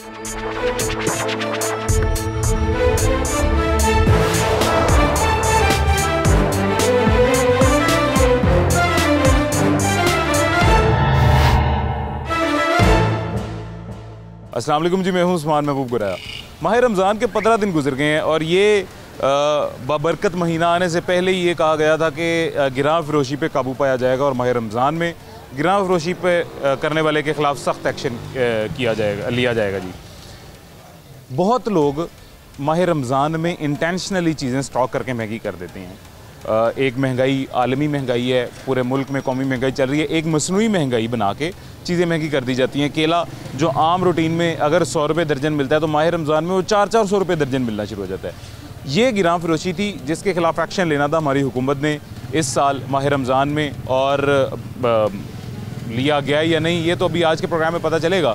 अस्सलाम वालेकुम जी, मैं हूं उस्मान महबूब गुराया। माह रमज़ान के 15 दिन गुजर गए हैं और ये बाबरकत महीना आने से पहले ही ये कहा गया था कि गिरां फरोशी पे काबू पाया जाएगा और माह रमज़ान में गिरां फरोशी पे करने वाले के ख़िलाफ़ सख्त एक्शन लिया जाएगा जी। बहुत लोग माह रमज़ान में इंटेंशनली चीज़ें स्टॉक करके महंगी कर देते हैं। एक महंगाई, आलमी महंगाई है, पूरे मुल्क में कौमी महंगाई चल रही है, एक मसनूई महंगाई बना के चीज़ें महंगी कर दी जाती हैं। केला जो आम रूटीन में अगर 100 रुपये दर्जन मिलता है तो माह रमज़ान में वो 400 रुपये दर्जन मिलना शुरू हो जाता है। ये गिरां फरोशी थी जिसके ख़िलाफ़ एक्शन लेना था हमारी हुकूमत ने इस साल माह रमज़ान में, और लिया गया या नहीं ये तो अभी आज के प्रोग्राम में पता चलेगा।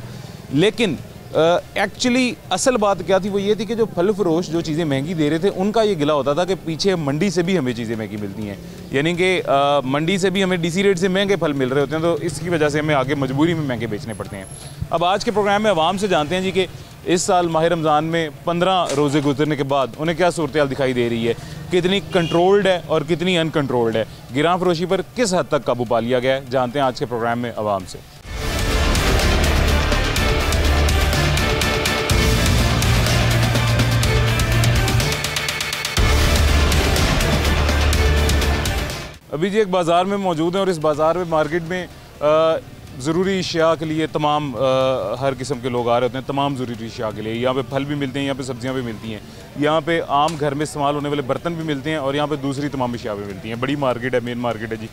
लेकिन एक्चुअली असल बात क्या थी, वो ये थी कि जो फल फरोश जो चीज़ें महंगी दे रहे थे उनका ये गिला होता था कि पीछे मंडी से भी हमें चीज़ें महंगी मिलती हैं, यानी कि मंडी से भी हमें डीसी रेट से महंगे फल मिल रहे होते हैं, तो इसकी वजह से हमें आगे मजबूरी में महंगे बेचने पड़ते हैं। अब आज के प्रोग्राम में आवाम से जानते हैं जी कि इस साल माह रमज़ान में 15 रोज़े गुजरने के बाद उन्हें क्या सूरत दिखाई दे रही है, कितनी कंट्रोल्ड है और कितनी अनकंट्रोल्ड है, गिरां फरोशी पर किस हद तक काबू पा लिया गया है। जानते हैं आज के प्रोग्राम में आवाम से। अभी जी एक बाज़ार में मौजूद हैं और इस बाज़ार में मार्केट में ज़रूरी अशिया के लिए तमाम हर किस्म के लोग आ रहे होते हैं, तमाम ज़रूरी अशिया के लिए। यहाँ पे फल भी मिलते हैं, यहाँ पे सब्जियाँ भी मिलती हैं, यहाँ पे आम घर में इस्तेमाल होने वाले बर्तन भी मिलते हैं और यहाँ पे दूसरी तमाम अशिया भी मिलती हैं। बड़ी मार्केट है, मेन मार्केट है जी।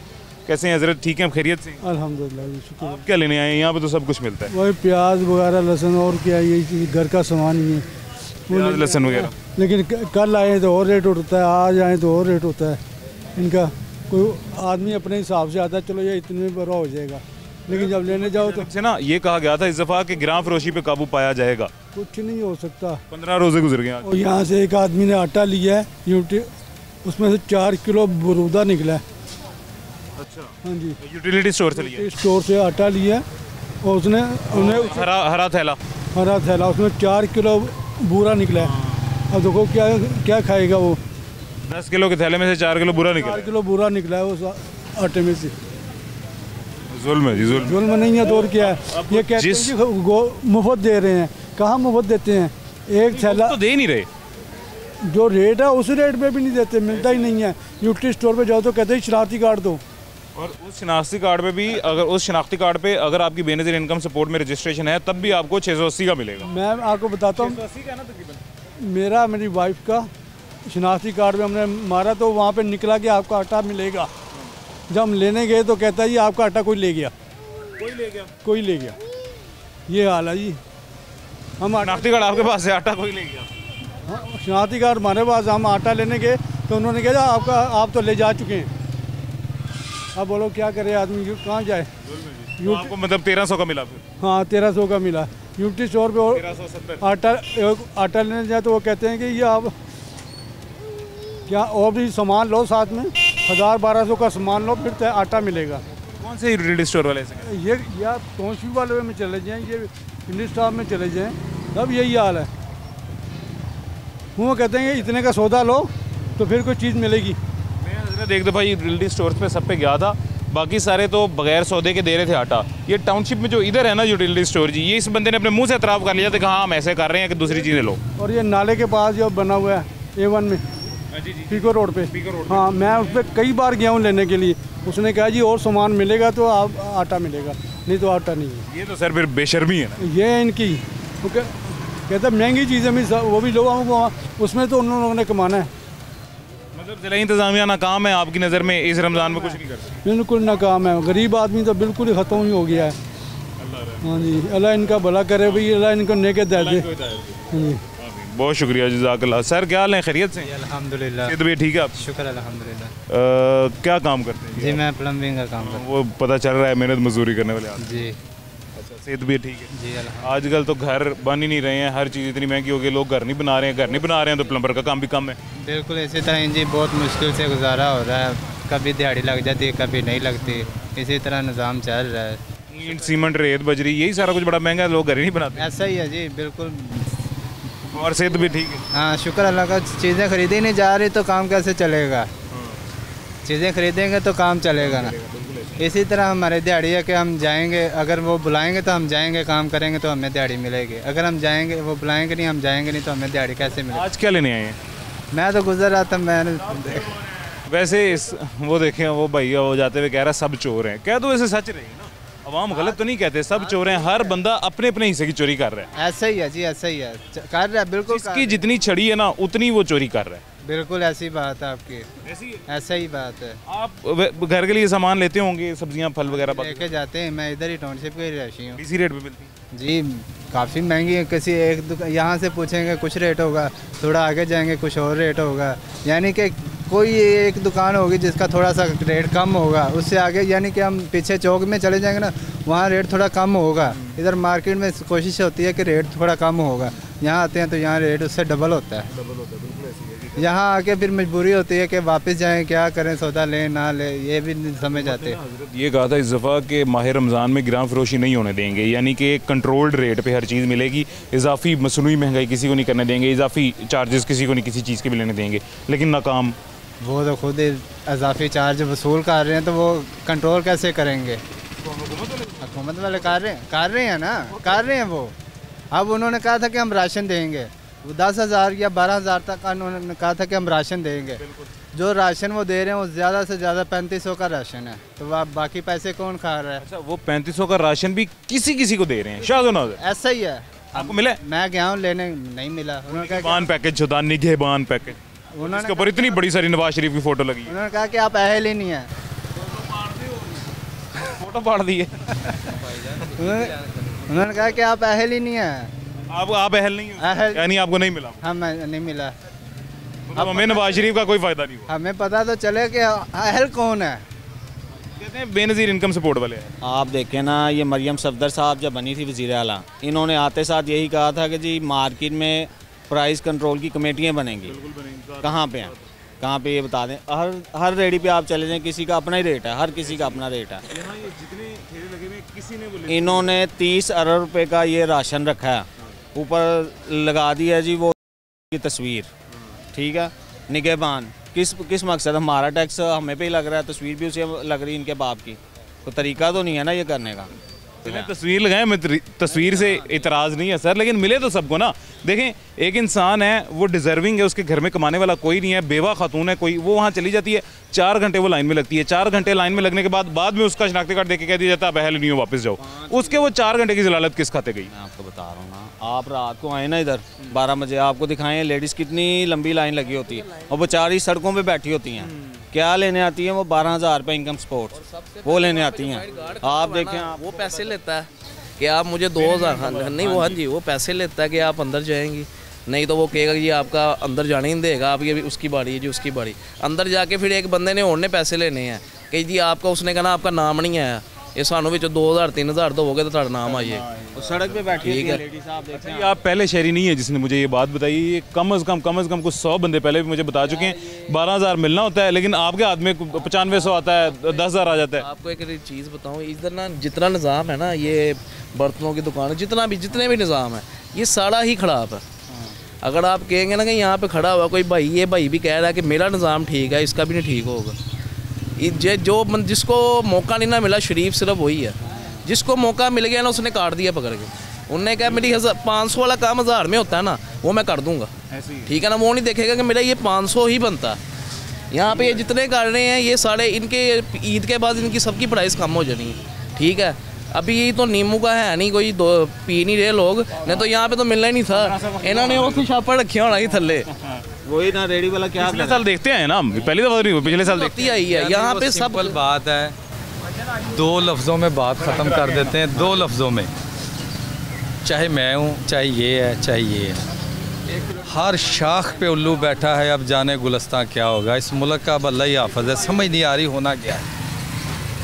कैसे हैं हज़रत, ठीक हैं, खैरियत से? अल्हम्दुलिल्लाह। आप क्या लेने आए हैं? यहाँ पे तो सब कुछ मिलता है, वही प्याज वगैरह, लहसुन और क्या, ये घर का सामान ही है, प्याज लहसुन वगैरह। लेकिन कल आए तो और रेट होता है, आज आए तो और रेट होता है इनका। कोई आदमी अपने हिसाब से आता है, चलो ये इतने में बड़ा हो जाएगा, लेकिन जब लेने जाओ तो से ना ये कहा गया था इस दफ़ा कि गिरां फरोशी पे काबू पाया जाएगा। कुछ नहीं हो सकता। 15 रोज़े गुजर गए। और यहाँ से एक आदमी ने आटा लिया है यूटी, उसमें से 4 किलो बरूदा निकला है। अच्छा, हाँ जी, यूटिलिटी स्टोर से लिया, स्टोर से आटा लिया और उसने उन्हें हरा थैला उसमें 4 किलो बूरा निकला है। अब देखो क्या क्या खाएगा वो। 10 किलो के थैले में से 4 किलो बुरा निकला। 4 किलो बुरा निकला है उस आटे में से। जुल्म है जी, जुल्म नहीं है तो और क्या है। ये कहते हैं कि मुफ्त दे रहे हैं, कहाँ मुफ्त देते हैं? एक थैला तो दे नहीं रहे, जो रेट है उस रेट पे भी नहीं देते, मिलता ही नहीं है। यूटिलिटी स्टोर पे जाओ तो कहते हैं शनाख्ती कार्ड दो, और उस शनाख्ती कार्ड पे भी अगर आपकी बेनज़ीर इनकम सपोर्ट में रजिस्ट्रेशन है तब भी आपको 680 का मिलेगा। मैं आपको बताता हूँ, मेरी वाइफ का शनाख्ती कार्ड में हमने मारा तो वहाँ पे निकला कि आपका आटा मिलेगा। जब हम लेने गए तो कहता है जी आपका आटा कोई ले गया। ये हाल है जी। हम शनाख्ती कार्ड आपके पास है, आटा कोई ले गया। हाँ, शनाख्ती कार्ड हमारे पास, हम आटा लेने गए तो उन्होंने कहा आप तो ले जा चुके हैं। अब बोलो क्या करे आदमी, कहाँ जाए। तो आपको मतलब 1300 का मिला फिर? हाँ 1300 का मिला। यूटी स्टोर पे आटा लेने जाए तो वो कहते हैं कि ये आप क्या और भी सामान लो, साथ में 1000-1200 का सामान लो फिर आटा मिलेगा। कौन से यूटिलिटी स्टोर वाले से? ये या टोशी वाले में चले जाएँ, ये इंडियन स्टॉक में चले जाएँ, तब यही हाल है। वो कहते हैं कि इतने का सौदा लो तो फिर कोई चीज़ मिलेगी। मैं एक दफ़ा यूटिलिटी स्टोर पे सब पे गया था, बाकी सारे तो बगैर सौदे के दे रहे थे आटा। ये टाउनशिप में जो इधर है ना यूटिलिटी स्टोर जी, ये इस बंदे ने अपने मुंह से एतराफ़ कर लिया था कि हाँ हम ऐसे कर रहे हैं कि दूसरी चीज़ें लो। और ये नाले के पास जो बना हुआ है A1 में, पीको रोड पे, हाँ मैं उस पर कई बार गया हूँ लेने के लिए। उसने कहा जी और सामान मिलेगा तो आप आटा मिलेगा, नहीं तो आटा नहीं है। ये तो सर फिर बेशर्मी है ना। ये इनकी कहते महंगी चीज़ें भी वो भी लोगों को, उसमें तो उन लोगों ने कमाना है। मतलब ज़िला इंतज़ामिया नाकाम है आपकी नज़र में इस रमज़ान में? कुछ नहीं कर सकते, बिल्कुल नाकाम है। गरीब आदमी तो बिल्कुल ही ख़त्म ही हो गया है। हाँ जी, अल्लाह इनका भला करे भाई, अल्लाह इनको नेके दे दे। हाँ जी, बहुत शुक्रिया, जज़ाकल्लाह। सर क्या हाल है, खैरियत से? अल्हम्दुलिल्लाह। तबीयत ठीक है आप? शुक्र अल्हम्दुलिल्लाह। क्या काम करते हैं? जी मैं प्लम्बिंग का काम करता हूँ। वो पता चल रहा है, मेहनत मजदूरी करने वाले आदमी। जी अच्छा, सेहत भी ठीक है जी अल्हम्दुलिल्लाह। आजकल तो घर बन ही नहीं रहे हैं, हर चीज़ इतनी महंगी हो गई, लोग घर नहीं बना रहे हैं तो प्लम्बर का काम भी कम है। बिल्कुल इसी तरह जी, बहुत मुश्किल से गुजारा हो रहा है, कभी दिहाड़ी लग जाती है कभी नहीं लगती, इसी तरह निज़ाम चल रहा है। ईंट सीमेंट रेत बजरी यही सारा कुछ बड़ा महंगा है, लोग घर ही नहीं बनाते ऐसा ही है जी, बिल्कुल। और सेहत भी ठीक है। हाँ, शुक्र अल्लाह का। चीज़ें खरीदी नहीं जा रही तो काम कैसे चलेगा? चीज़ें खरीदेंगे तो काम चलेगा ना। इसी तरह हमारे दिहाड़ी है कि हम जाएंगे, अगर वो बुलाएंगे तो हम जाएंगे, काम करेंगे तो हमें दिहाड़ी मिलेगी। अगर हम जाएंगे, वो बुलाएंगे नहीं, हम जाएंगे नहीं, तो हमें दिहाड़ी कैसे मिलेगी? आज क्या लेने आए हैं? मैं तो गुजर रहा था, मैंने वैसे वो देखें, वो भैया वो जाते हुए कह रहा है सब चोर हैं। कह तो वैसे सच रही ना, अवाम गलत तो नहीं कहते, सब चोर हैं। हर बंदा अपने अपने हिस्से की चोरी कर रहा है। ऐसा ही है जी, ऐसा ही है, कर रहा है, बिल्कुल इसकी जितनी छड़ी है ना उतनी वो चोरी कर रहा है। बिल्कुल ऐसी बात है आपकी, ऐसा ही बात है। आप घर के लिए सामान लेते होंगे, सब्जियां फल वगैरह लेके जाते हैं। मैं इधर ही टाउनशिप के रही हूँ। इसी रेट पे मिलती है जी, काफ़ी महंगी है। किसी एक दुकान यहाँ से पूछेंगे कुछ रेट होगा, थोड़ा आगे जाएंगे कुछ और रेट होगा। यानी कि कोई एक दुकान होगी जिसका थोड़ा सा रेट कम होगा, उससे आगे यानी कि हम पीछे चौक में चले जाएंगे ना, वहाँ रेट थोड़ा कम होगा। इधर मार्केट में कोशिश होती है कि रेट थोड़ा कम होगा, यहाँ आते हैं तो यहाँ रेट उससे डबल होता है। यहाँ आके फिर मजबूरी होती है कि वापस जाएं, क्या करें, सौदा लें ना ले, ये भी नहीं समझ आते। ये कहा था इस दफ़ा कि माह रमज़ान में गिरां फरोशी नहीं होने देंगे, यानी कि कंट्रोल्ड रेट पे हर चीज़ मिलेगी, इजाफी मसनूई महंगाई किसी को नहीं करने देंगे, इजाफी चार्जेस किसी को नहीं किसी चीज़ के भी लेने देंगे। लेकिन नाकाम। वो तो खुद ही इजाफी चार्ज वसूल कर रहे हैं, तो वो कंट्रोल कैसे करेंगे? हुकूमत वाले कर रहे हैं ना, कर रहे हैं वो। अब उन्होंने कहा था कि हम राशन देंगे, 10,000 या 12,000 तक उन्होंने कहा था कि हम राशन देंगे। जो राशन वो दे रहे हैं वो ज़्यादा से ज़्यादा 3500 का राशन है, तो आप बाकी पैसे कौन खा रहा है? अच्छा, वो 3500 का राशन भी किसी को दे रहे हैं? शाहजहां ऐसा ही है। आपको मिला? मैं गया हूँ लेने, नहीं मिला। उन्होंने कहा बान पैकेज होता, निगहबान पैकेज, उसके ऊपर इतनी बड़ी सारी नवाज शरीफ की फोटो लगी है। उन्होंने कहा कि आप अहल ही नहीं है। फोटो फाड़ दी है। उन्होंने कहा कि आप अहल ही नहीं है। आप अहल नहीं हो, यानी आपको नहीं मिला? हाँ, मैं नहीं मिला। अब हमें नवाज शरीफ का कोई फायदा नहीं हुआ। हमें पता तो चले कि अहल कौन है। कहते हैं बेनज़ीर इनकम सपोर्ट वाले हैं। आप देखें ना, ये मरियम सफदर साहब जब बनी थी वज़ीर आला, इन्होंने आते साथ यही कहा था कि जी मार्केट में प्राइस कंट्रोल की कमेटियाँ बनेंगी। कहाँ पे हैं, कहाँ पे ये बता दें। हर रेडी पे आप चले जाएं, किसी का अपना ही रेट है, हर किसी का अपना रेट है। इन्होंने 30 अरब रुपए का ये राशन रखा है, ऊपर लगा दिया जी वो की तस्वीर, ठीक है, निगहबान। किस मकसद? हमारा टैक्स हमें पे ही लग रहा है, तस्वीर भी उसे लग रही है इनके बाप की। तो तरीका तो नहीं है ना ये करने का। तस्वीर लगाएं, मैं तस्वीर से इतराज़ नहीं है सर, लेकिन मिले तो सबको ना। देखें, एक इंसान है, वो डिज़र्विंग है, उसके घर में कमाने वाला कोई नहीं है, बेवा खातून है कोई, वो वहाँ चली जाती है, 4 घंटे वो लाइन में लगती है। 4 घंटे लाइन में लगने के बाद में उसका शनाख्ती कार्ड देके कह दिया जाता है बहल नहीं हो, वापस जाओ। उसके वो 4 घंटे की जलालत किस खाते गई? मैं आपको बता रहा हूँ ना, आप रात को आए ना इधर 12 बजे, आपको दिखाएं लेडीज़ कितनी लंबी लाइन लगी होती है, और बेचारी सड़कों पर बैठी होती हैं। क्या लेने आती हैं? वो 12,000 रुपये इनकम सपोर्ट वो लेने आती हैं। आप देखें, वो पैसे लेता है कि आप मुझे 2,000 नहीं, वो हाँ जी, वो पैसे लेता है कि आप अंदर जाएंगी, नहीं तो वो कहेगा कि आपका अंदर जाने ही नहीं देगा, आप ये उसकी बाड़ी है जी, उसकी बाड़ी। अंदर जाके फिर एक बंदे ने और ने पैसे लेने हैं कि जी आपका, उसने कहा आपका नाम नहीं आया, ये सानू भी 2,000 3,000 दोगे तो ਤੁਹਾਡਾ नाम आइए। सड़क पे बैठी है लेडीज। आप देखें, ये आप पहले शहरी नहीं है जिसने मुझे ये बात बताई। ये कम से कम कुछ 100 बंदे पहले भी मुझे बता चुके हैं 12,000 मिलना होता है, लेकिन आपके हाथ में 9500 आता है, 10,000 आ जाता है। आपको एक चीज़ बताऊँ, इधर ना जितना निज़ाम है ना, ये बर्तनों की दुकान, जितने भी निज़ाम है, ये सारा ही ख़राब है। अगर आप कहेंगे ना कि यहाँ पे खड़ा हुआ कोई भाई, ये भाई भी कह रहा है कि मेरा निज़ाम ठीक है, इसका भी नहीं ठीक होगा। जिसको मौका नहीं ना मिला, शरीफ सिर्फ वही है। जिसको मौका मिल गया ना, उसने काट दिया पकड़ के। उनने कहा मेरी 500 वाला काम 1000 में होता है ना, वो मैं कर दूंगा, ठीक है ना। वो नहीं देखेगा कि मेरा ये 500 ही बनता है। यहाँ पे ये जितने कर रहे हैं, ये सारे इनके ईद के बाद इनकी सबकी प्राइस कम हो जानी है, ठीक है। अभी ये तो नींबू का है नहीं, कोई पी नहीं रहे लोग, नहीं तो यहाँ पे तो मिलना ही नहीं था। इन्होंने वो छापा रखे होना ही थल्ले, वही ना रेडी वाला। क्या पिछले साल देखते हैं ना, पहली दफा नहीं, पिछले साल देखते आई है। यहाँ पे सब बात है, 2 लफ्ज़ों में बात ख़त्म कर देते हैं, 2 लफ्ज़ों में। चाहे मैं हूँ, चाहे ये है, चाहे ये है, हर शाख पे उल्लू बैठा है। अब जाने गुलस्तां क्या होगा इस मुल्क का, अब अल्लाह ही हाफ़िज़ है। समझ नहीं आ रही होना क्या है।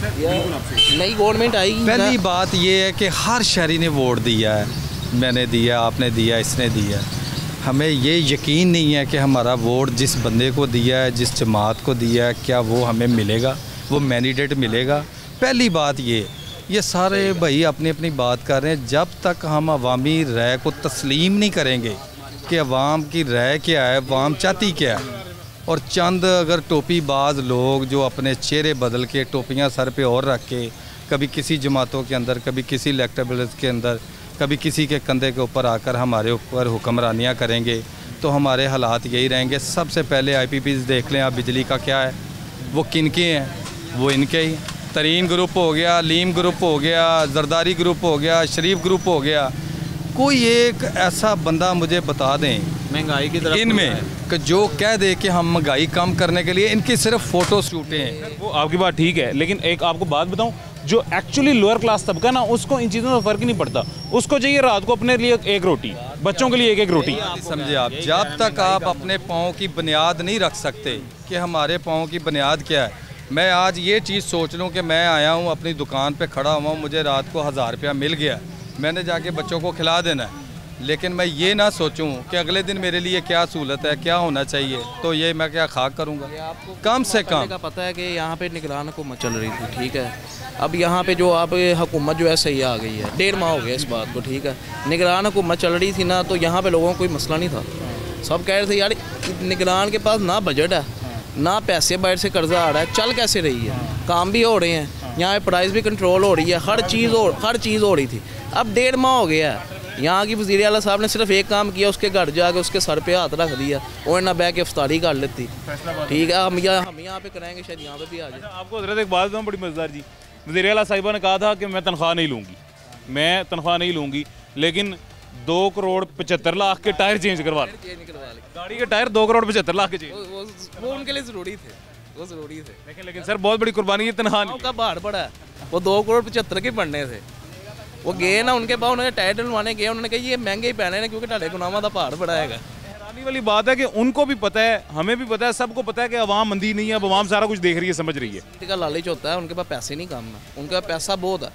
नई गवर्नमेंट आई, पहली बात ये है कि हर शहरी ने वोट दिया है, मैंने दिया, आपने दिया, इसने दिया। हमें ये यकीन नहीं है कि हमारा वोट जिस बंदे को दिया है, जिस जमात को दिया है, क्या वो हमें मिलेगा, वो मैंडेट मिलेगा। पहली बात ये सारे भाई अपनी अपनी बात कर रहे हैं। जब तक हम अवामी राय को तस्लीम नहीं करेंगे कि अवाम की राय क्या है, अवाम चाहती क्या है, और चंद अगर टोपी बाज लोग जो अपने चेहरे बदल के टोपियां सर पे और रख के कभी किसी जमातों के अंदर, कभी किसी इलेक्टेबल्स के अंदर, कभी किसी के कंधे के ऊपर आकर हमारे ऊपर हुक्मरानियाँ करेंगे तो हमारे हालात यही रहेंगे। सबसे पहले IPPs देख लें आप, बिजली का क्या है, वो किनके हैं, वो इनके ही। तरीन ग्रुप हो गया, लीम ग्रुप हो गया, जरदारी ग्रुप हो गया, शरीफ ग्रुप हो गया। कोई एक ऐसा बंदा मुझे बता दें महंगाई की तरफ इनमें कि जो कह दे कि हम महंगाई कम करने के लिए इनकी सिर्फ फ़ोटो शूटें हैं। वो आपकी बात ठीक है, लेकिन एक आपको बात बताऊं, जो एक्चुअली लोअर क्लास तबका ना, उसको इन चीज़ों से फ़र्क ही नहीं पड़ता। उसको चाहिए रात को अपने लिए एक रोटी, बच्चों के लिए एक रोटी। समझे आप, जब तक आप अपने पाँव की बुनियाद नहीं रख सकते कि हमारे पाँव की बुनियाद क्या है। मैं आज ये चीज़ सोच लूँ कि मैं आया हूँ अपनी दुकान पे खड़ा हुआ हूँ, मुझे रात को 1000 रुपया मिल गया, मैंने जाके बच्चों को खिला देना है, लेकिन मैं ये ना सोचूं कि अगले दिन मेरे लिए क्या सहूलत है, क्या होना चाहिए, तो ये मैं क्या खाक करूँगा। कम से कम का पता है कि यहाँ पे निगरान हुकूमत चल रही थी, ठीक है। अब यहाँ पे जो आप हुकूमत जो है सही आ गई है, 1.5 माह हो गया इस बात को, ठीक है। निगरान हुकूमत चल रही थी ना, तो यहाँ पे लोगों को कोई मसला नहीं था। सब कह रहे थे यार निगरान के पास ना बजट है, ना पैसे बाहर से कर्जा आ रहा है, चल कैसे रही है, काम भी हो रहे हैं, यहाँ पे प्राइस भी कंट्रोल हो रही है, हर चीज़ हो रही थी। अब 1.5 माह हो गया है, यहाँ की वज़ीर आला साहब ने सिर्फ एक काम किया, उसके घर जाके उसके सर पे हाथ रख दिया, और ना बह के इफ्तारी कर लेती, ठीक है। हम यहाँ पे कराएंगे, शायद यहाँ पे भी आ जाए। आपको हज़रत एक बात बताऊँ बड़ी मज़ेदार जी, वज़ीर आला साहिबा ने कहा था कि मैं तनख्वाह नहीं लूँगी, लेकिन 2,75,00,000 के टायर चेंज करवा लें। गाड़ी के टायर 2,75,00,000 के चेंज, वो उनके लिए ज़रूरी थे, वो ज़रूरी थे। लेकिन सर बहुत बड़ी कुर्बानी है, तनख्वाह नहीं का भार पड़ा है, वो 2,75,00,000 के पड़ने थे। वो गए ना उनके पास, उन्होंने टायर डलवाने गए, उन्होंने कहा ये महंगे ही पहने ना क्योंकि ढाले गुनामा का भार पड़ा है। हैरानी वाली बात है कि उनको भी पता है, हमें भी पता है, सबको पता है कि अवाम मंदी नहीं है, अब अवाम सारा कुछ देख रही है, समझ रही है। का लालच होता है, उनके पास पैसे नहीं कम है, उनके पास पैसा बहुत है,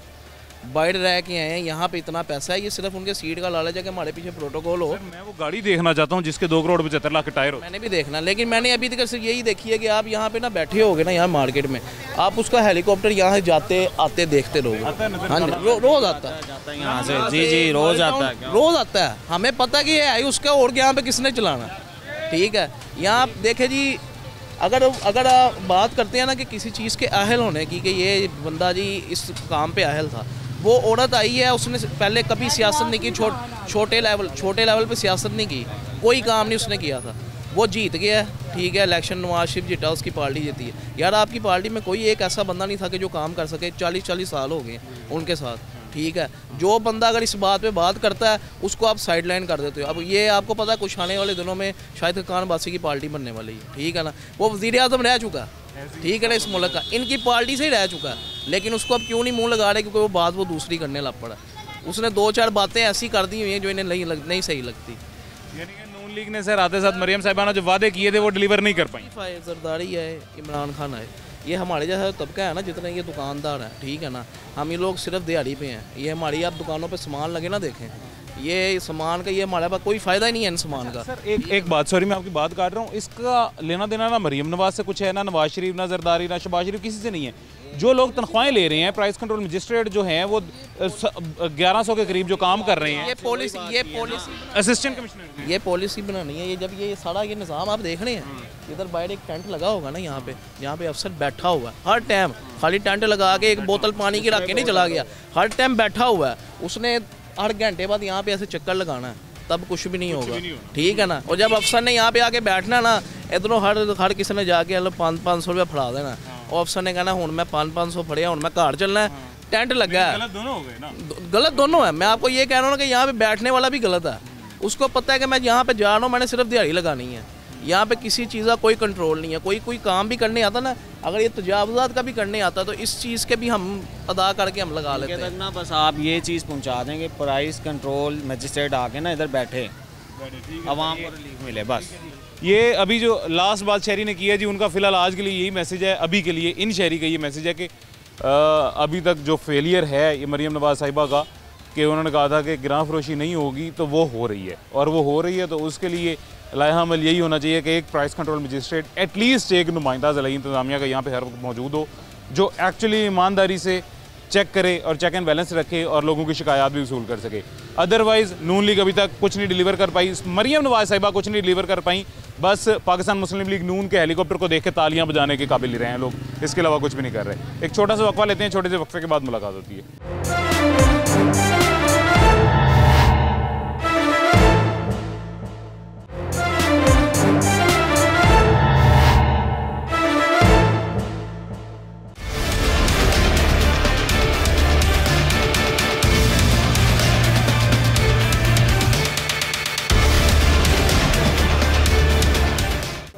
बाहर रह के आए हैं, यहाँ पे इतना पैसा है, ये सिर्फ उनके सीट का लालच है कि हमारे पीछे प्रोटोकॉल हो। मैं वो गाड़ी देखना चाहता हूँ जिसके 2,75,00,000 के टायर हो। मैंने भी देखना, लेकिन मैंने अभी तक सिर्फ यही देखी है कि आप यहाँ पे ना बैठे होगे ना, यहाँ मार्केट में आप उसका हेलीकॉप्टर यहाँ जाते आते देखते रहोगे। हाँ जी, रोज़ आता है यहाँ से, जी रोज़ आता है, रोज़ आता है। हमें पता कि ये है उसका, और यहाँ पे किसने चलाना, ठीक है। यहाँ आप देखे जी, अगर आप बात करते हैं ना कि किसी चीज़ के अहल होने की, कि ये बंदा जी इस काम पे अहल था, वो औरत आई है, उसने पहले कभी सियासत नहीं की, छोटे लेवल पे सियासत नहीं की, कोई काम नहीं उसने किया था, वो जीत गया, ठीक है। इलेक्शन नवाज शरीफ जीता, उसकी पार्टी जीती है। यार आपकी पार्टी में कोई एक ऐसा बंदा नहीं था कि जो काम कर सके, 40 साल हो गए उनके साथ, ठीक है। जो बंदा अगर इस बात पे बात करता है उसको आप साइड लाइन कर देते हो। अब ये आपको पता है कुछ आने वाले दिनों में शायद खान बासी की पार्टी बनने वाली है, ठीक है ना। वो वज़ीर आज़म रह चुका है, ठीक है ना, इस मुल्क का, इनकी पार्टी से ही रह चुका है, लेकिन उसको अब क्यों नहीं मुंह लगा रहे, क्योंकि वो बात वो दूसरी करने लग पड़ा। उसने 2-4 बातें ऐसी कर दी हुई हैं जो इन्हें नहीं सही लगती। यानी कि नून लीग ने सर आते साथ मरियम साहिबाना जो वादे किए थे वो डिलीवर नहीं कर पाई। जरदारी है, इमरान खान है, ये हमारे जैसा तबका है ना, जितने ये दुकानदार हैं, ठीक है ना, हम ये लोग सिर्फ दिहाड़ी पे हैं। ये हमारी आप दुकानों पे सामान लगे ना देखें, ये सामान का ये हमारे पास कोई फ़ायदा ही नहीं है इन सामान का। सर एक बात, सॉरी मैं आपकी बात काट रहा हूँ, इसका लेना देना ना मरियम नवाज से कुछ है, ना नवाज शरीफ, ना जरदारी, ना शहबाज शरीफ, किसी से नहीं है। जो लोग तनख्वाहें ले रहे हैं, प्राइस कंट्रोल मजिस्ट्रेट जो हैं वो 1100 के करीब जो काम कर रहे हैं, ये पॉलिसी असिस्टेंट कमिश्नर, ये पॉलिसी बनानी है। ये जब ये सारा ये निज़ाम आप देख रहे हैं, इधर बाहर एक टेंट लगा होगा ना, यहाँ पे अफसर बैठा हुआ है हर टाइम, खाली टेंट लगा के एक बोतल पानी की रख के नहीं चला गया, हर टाइम बैठा हुआ है। उसने हर घंटे बाद यहाँ पे ऐसे चक्कर लगाना है, तब कुछ भी नहीं होगा, ठीक है ना। और जब अफसर ने यहाँ पे आके बैठना ना, इधरों हर किसी ने जाके 500 रुपया फड़ा देना, और अफसर ने कहना हूँ मैं 500 फड़िया, हूँ मैं घर चलना है, टेंट लगा है। गलत दोनों हो गए ना, गलत दोनों है। मैं आपको ये कह रहा हूँ ना कि यहाँ पे बैठने वाला भी गलत है, उसको पता है कि मैं यहाँ पे जा रहा हूँ, मैंने सिर्फ दिहाड़ी लगानी है, यहाँ पे किसी चीज़ का कोई कंट्रोल नहीं है। कोई काम भी करने आता ना, अगर ये तजावुज़ात का भी करने आता तो इस चीज़ के भी हम अदा करके हम लगा लेते हैं ना। बस आप ये चीज़ पहुँचा देंगे, प्राइस कंट्रोल मजिस्ट्रेट आके ना इधर बैठे, आवाम को रिलीफ मिले, बस। ये अभी जो लास्ट बात शहरी ने की है जी, उनका फ़िलहाल आज के लिए यही मैसेज है, अभी के लिए इन शहरी का ये मैसेज है कि अभी तक जो फेलियर है ये मरियम नवाज साहिबा का, कि उन्होंने कहा था कि गिरां फरोशी नहीं होगी, तो वो हो रही है, और वो हो रही है, तो उसके लिए लाया अमल यही होना चाहिए कि एक प्राइस कंट्रोल मजिस्ट्रेट, एटलीस्ट एक नुमाइंदा ज़िला इंतज़ामिया का यहाँ पे हर वक्त मौजूद हो, जो एक्चुअली ईमानदारी से चेक करे और चेक एंड बैलेंस रखे और लोगों की शिकायत भी वसूल कर सके। अदरवाइज़ नून लीग अभी तक कुछ नहीं डिलीवर कर पाई, मरियम नवाज साहिबा कुछ नहीं डिलीवर कर पाई, बस पाकिस्तान मुस्लिम लीग नून के हेलीकॉप्टर को देख के तालियां बजाने के काबिल ही रहे हैं लोग, इसके अलावा कुछ भी नहीं कर रहे। एक छोटा सा वक्फा लेते हैं, छोटे से वक्फे के बाद मुलाकात होती है।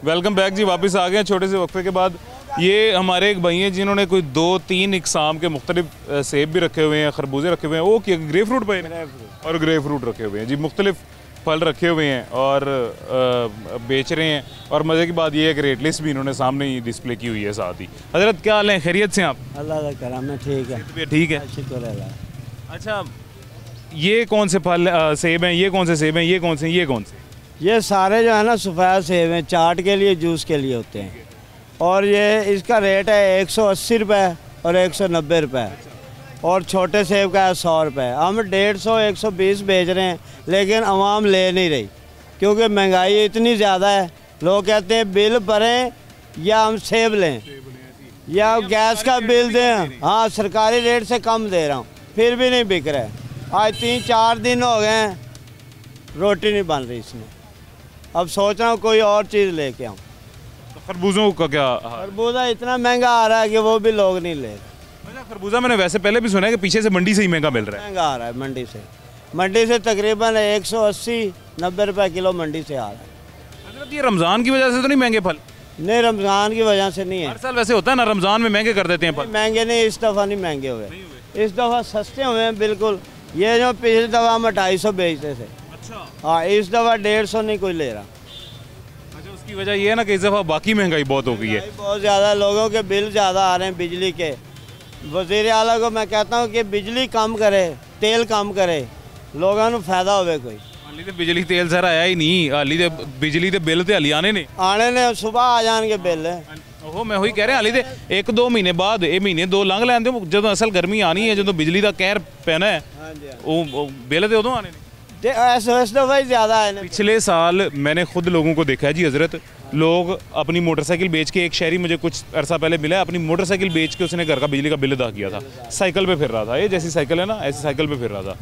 वेलकम बैक जी, वापस आ गए हैं छोटे से वक्फे के बाद। ये हमारे एक भाई हैं जिन्होंने कोई 2-3 इकसाम के मुख्तलिफ सेब भी रखे हुए हैं, खरबूजे रखे हुए हैं, वो क्या ग्रे फ्रूट पे और ग्रे फ्रूट रखे हुए हैं जी, मुख्तलिफ फल रखे हुए हैं और बेच रहे हैं। और मज़े की बात ये है कि रेट लिस्ट भी इन्होंने सामने ही डिस्प्ले की हुई है साथ ही। हजरत क्या हाल है, खैरियत से आप? अल्लाह का करम है, ठीक है, ठीक है, शुक्र अल्लाह। अच्छा, ये कौन से फल सेब हैं, ये कौन से सेब हैं, ये कौन से, ये कौन से? ये सारे जो है ना सफ़ेद सेब हैं, चाट के लिए, जूस के लिए होते हैं। और ये इसका रेट है 180 रुपये और 190 रुपये, और छोटे सेब का है 100 रुपये। हम 150-120 बेच रहे हैं, लेकिन आवाम ले नहीं रही क्योंकि महंगाई इतनी ज़्यादा है। लोग कहते हैं बिल भरें या हम सेब लें या गैस का बिल दें। हाँ, सरकारी रेट से कम दे रहा हूँ, फिर भी नहीं बिक रहा है। आज 3-4 दिन हो गए हैं, रोटी नहीं बन रही इसमें। अब सोच रहा हूँ कोई और चीज़ लेके आऊँ। तो खरबूजों का क्या? खरबूजा इतना महंगा आ रहा है कि वो भी लोग नहीं ले रहे। अच्छा, खरबूजा मैंने वैसे पहले भी सुना है कि पीछे से मंडी से ही महंगा मिल रहा है। महंगा आ रहा है मंडी से, मंडी से तकरीबन 180-90 रुपये किलो मंडी से आ रहा है। अच्छा, ये रमज़ान की वजह से तो नहीं महंगे फल? नहीं, रमज़ान की वजह से नहीं है। हर साल वैसे होता है ना, रमज़ान में महंगे कर देते हैं फल। महंगे नहीं, इस दफ़ा नहीं महंगे हुए, इस दफ़ा सस्ते हुए हैं बिल्कुल। ये जो पिछली दफ़ा हम 250 बेचते थे, अच्छा, हाँ, इस दफ़ा 150 नहीं कोई ले रहा। अच्छा, उसकी वजह ये है ना कि इस दफ़ा बाकी महंगाई बहुत हो गई है। बहुत ज़्यादा, लोगों के बिल ज़्यादा आ रहे हैं बिजली के। वज़ीर आला को मैं कहता हूँ कि बिजली कम करे, तेल कम करे, लोगों को फायदा होवे कोई। हाली तो बिजली तेल सर आया ही नहीं, हाली तो बिजली के बिल तो हाली आने ने आने ने सुबह आ जाएंगे बिल। ओहो, मैं वही कह रहा हाली तो 1-2 महीने बाद, ये महीने 2 लंघ लैंदे, जो असल गर्मी आनी है, जो बिजली का कहर पैना है, वो बिल तो उदों आने ने। इस दफ़ा ही ज़्यादा है। पिछले साल मैंने खुद लोगों को देखा है जी हजरत, लोग अपनी मोटरसाइकिल बेच के, एक शहरी मुझे कुछ अरसा पहले मिला है, अपनी मोटरसाइकिल बेच के उसने घर का बिजली का बिल अदा किया था। साइकिल पे फिर रहा था, ये जैसी साइकिल है ना, ऐसी साइकिल पे फिर रहा था।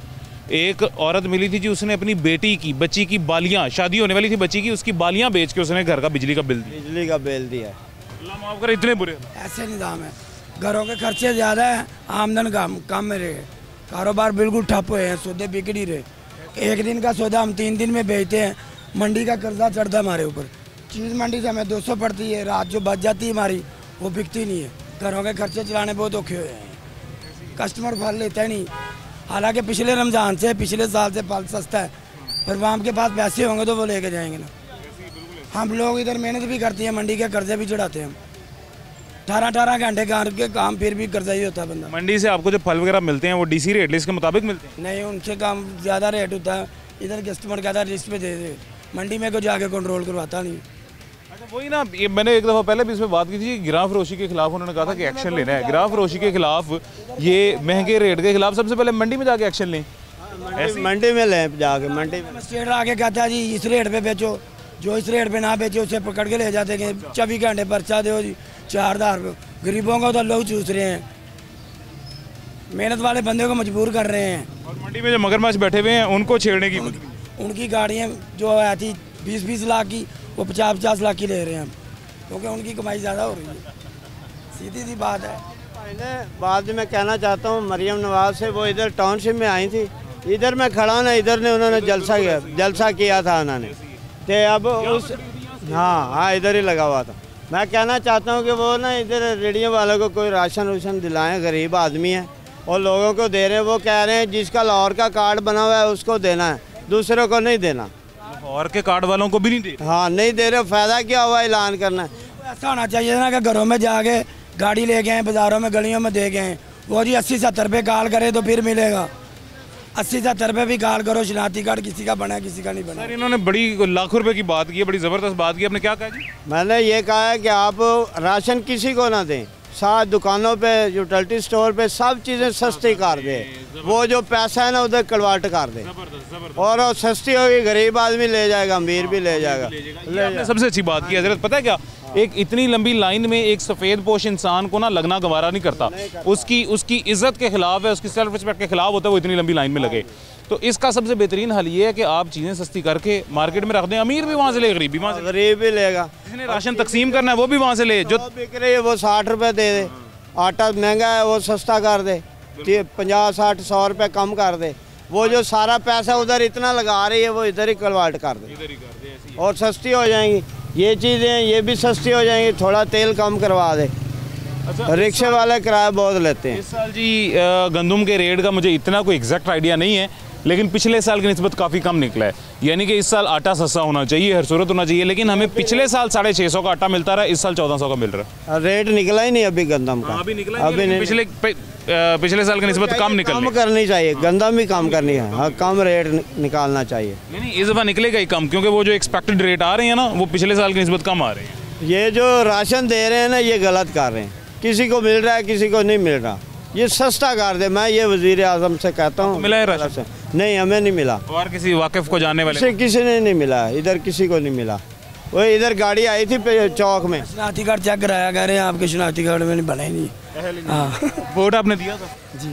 एक औरत मिली थी जी, उसने अपनी बेटी की, बच्ची की बालियाँ, शादी होने वाली थी बच्ची की, उसकी बालियाँ बेच के उसने घर का बिजली का बिल दिया। बिजली का बिल दिया। अल्लाह माफ़ करे, इतने बुरे ऐसे निज़ाम है। घरों के खर्चे ज़्यादा है, आमदन कम में रहे, कारोबार बिल्कुल ठप हुए हैं, सौदे बिक नहीं रहे। एक दिन का सौदा हम 3 दिन में बेचते हैं, मंडी का कर्जा चढ़ता हमारे ऊपर। चीज़ मंडी से हमें 200 पड़ती है, रात जो बच जाती है हमारी वो बिकती नहीं है। घरों के खर्चे चलाने बहुत औखे हुए हैं, कस्टमर फल लेता ही नहीं। हालांकि पिछले रमज़ान से, पिछले साल से फल सस्ता है, पर वहाँ के पास पैसे होंगे तो वो लेके जाएंगे ना। हम लोग इधर मेहनत भी करते हैं, मंडी के कर्जे भी चढ़ाते हैं हम। 18 घंटे के काम, फिर भी कर्जा ही होता है बंदा। मंडी से आपको जो फल वगैरह मिलते हैं वो डीसी रेट लिस्ट के मुताबिक मिलते हैं? नहीं, उनसे काम ज़्यादा रेट होता है। इधर कस्टमर कहता है लिस्ट पे दे दे, मंडी में को जाके कंट्रोल करवाता नहीं। अच्छा, वही ना, ये मैंने एक दफ़ा पहले भी इसमें बात की थी, गिरां फरोशी के खिलाफ उन्होंने कहा था कि एक्शन लेना है। गिरां फरोशी के खिलाफ, ये महंगे रेट के खिलाफ सबसे पहले मंडी में जाके एक्शन लें। मंडी में लें जाके, मंडी में। स्टेट आके कहता है जी इस रेट पे बेचो, जो इस रेट पे ना बेचे उसे पकड़ के ले जाते हैं। 24 घंटे पर्चा दो जी, 4000 रुपये। गरीबों को तो लोग चूस रहे हैं, मेहनत वाले बंदे को मजबूर कर रहे हैं। और मंडी में जो मगरमच्छ बैठे हुए हैं उनको छेड़ने की, उनकी गाड़ियाँ जो आती 20-20 लाख की, वो 50-50 लाख की ले रहे हैं हम, क्योंकि उनकी कमाई ज़्यादा हो रही है। सीधी सी बात है। बाद में कहना चाहता हूँ, मरियम नवाज से, वो इधर टाउनशिप में आई थी, इधर मैं खड़ा हूँ ना, इधर ने उन्होंने जलसा किया था उन्होंने, तो अब उस, हाँ, इधर ही लगा हुआ था। मैं कहना चाहता हूँ कि वो ना इधर रेडियो वालों को कोई राशन दिलाएं, गरीब आदमी है और लोगों को दे रहे हैं। वो कह रहे हैं जिसका लाहौर का कार्ड बना हुआ है उसको देना है, दूसरों को नहीं देना। लाहौर के कार्ड वालों को भी नहीं दे? हाँ, नहीं दे रहे। फ़ायदा क्या हुआ ऐलान करना है? ऐसा होना चाहिए ना कि घरों में जाके गाड़ी ले गए, बाज़ारों में गलियों में दे गए, वो जी 80-70 रुपये कॉल करे तो फिर मिलेगा। 80-70 रुपये भी कॉल करो, शनाख्ती कार्ड किसी का बना किसी का नहीं बना। सर, इन्होंने बड़ी लाखों रुपए की बात की है, बड़ी ज़बरदस्त बात की। आपने क्या कहा जी? मैंने ये कहा है कि आप राशन किसी को ना दें, साथ दुकानों पे, यूटिलिटी स्टोर पे सब चीज़ें सस्ती कर दे। वो जो पैसा है ना उधर कन्वर्ट कर दे और वो सस्ती होगी, गरीब आदमी ले जाएगा, अमीर भी ले जाएगा। आपने सबसे अच्छी बात की हजरत, पता है क्या, एक इतनी लंबी लाइन में एक सफ़ेद पोश इंसान को ना लगना गवारा नहीं करता। उसकी इज्जत के खिलाफ है, उसकी सेल्फ रिस्पेक्ट के खिलाफ होता है वो इतनी लंबी लाइन में लगे। तो इसका सबसे बेहतरीन हल ये है कि आप चीज़ें सस्ती करके मार्केट में रख दें, अमीर भी वहाँ से ले, गरीब भी वहाँ से, गरीब भी लेगा, जिसने राशन तकसीम करना है वो भी वहाँ से ले। जो बिक रही है वो 60 रुपये दे दे, आटा महंगा है वो सस्ता कर दे, 50, 60, 100 रुपये कम कर दे। वो जो सारा पैसा उधर इतना लगा रही है वो इधर ही कन्वर्ट कर दे और सस्ती हो जाएंगी ये चीज़ें, ये भी सस्ती हो जाएंगी। थोड़ा तेल कम करवा दे। अच्छा, रिक्शे वाले किराया बहुत लेते हैं। इस साल जी गंदम के रेट का मुझे इतना कोई एग्जैक्ट आइडिया नहीं है, लेकिन पिछले साल की निस्बत काफ़ी कम निकला है। यानी कि इस साल आटा सस्ता होना चाहिए, हर सूरत होना चाहिए, लेकिन हमें पिछले साल 650 का आटा मिलता रहा, इस साल 1400 का मिल रहा है। रेट निकला ही नहीं अभी गंदम का, अभी निकला अभी नहीं। पिछले साल की निस्बत कम निकल, कम करनी चाहिए, गंदम भी कम करनी है। हाँ, कम रेट निकालना चाहिए। नहीं, इस दफ़ा निकलेगा ही कम, क्योंकि वो जो एक्सपेक्टेड रेट आ रहे हैं ना वो पिछले साल की निस्बत कम आ रहे हैं। ये जो राशन दे रहे हैं ना ये गलत कर रहे हैं, किसी को मिल रहा है किसी को नहीं मिल रहा। ये सस्ता कर दे, मैं ये वजीर आजम से कहता हूँ। मिला है राशन? नहीं, हमें नहीं मिला। और किसी वाकिफ को जानने वाले? किसी ने नहीं मिला, इधर किसी को नहीं मिला। वो इधर गाड़ी आई थी चौक में, शनाख्ती कार्ड चेक कराया, कह रहे हैं आपके शनाख्ती कार्ड में बना ही नहीं। हाँ, वोट आपने दिया था जी।